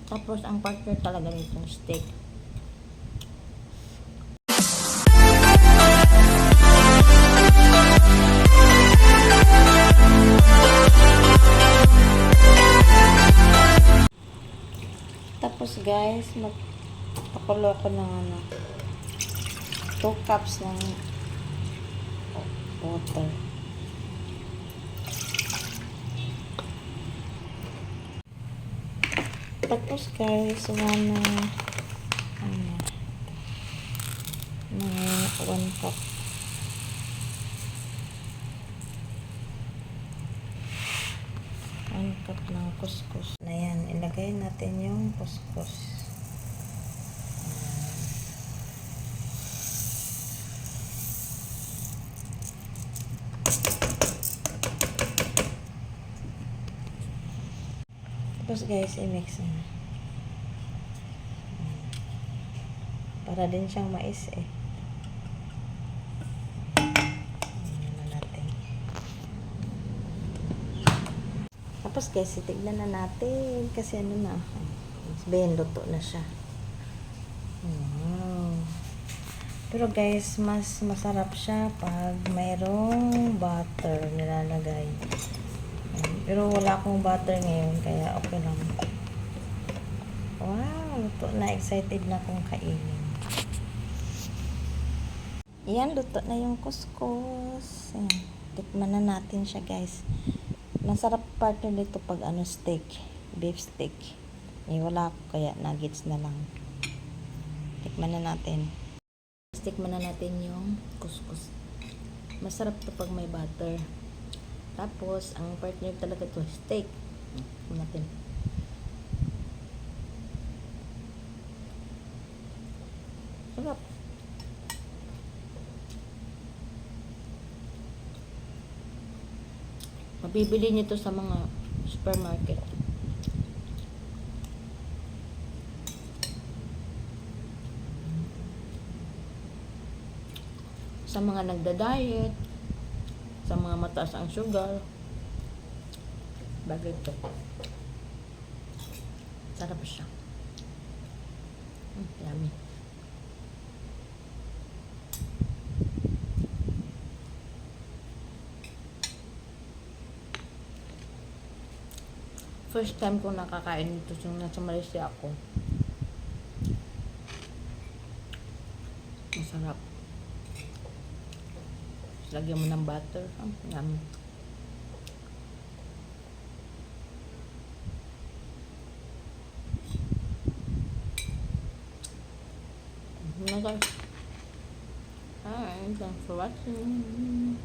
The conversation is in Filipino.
Tapos, ang partner talaga nitong steak. Tapos guys, magpakulo ako ng 2 cups ng water. Tapos guys, mga 1 cup. Ng kuskus. Na yan, ilagay natin yung kuskus. Tapos guys, i-mix na. Para din siyang mais eh. Tapos guys, tignan na natin kasi ano na, sabihin luto na siya. Wow. Pero guys, mas masarap siya pag mayroong butter nilalagay. Pero wala akong butter ngayon, kaya okay lang. Wow, luto na. Excited na akong kainin. Yan, luto na yung kuskus. Ayan, tikman na natin siya guys. Masarap partner dito pag steak, beef steak. Wala ako kaya nuggets na lang. Tikman na natin. Tikman na natin yung kuskus. Masarap to pag may butter. Tapos, ang partner talaga to steak. Tikman natin. Sarap. Mabibili nyo to sa mga supermarket. Sa mga nagda-diet, sa mga mataas ang sugar, bagay to. Sarap siya. Yummy. First time ko nakakain nito yung nasa Malaysia ako. Masarap. Lagyan mo ng butter. Yummy. Hi, thanks for watching.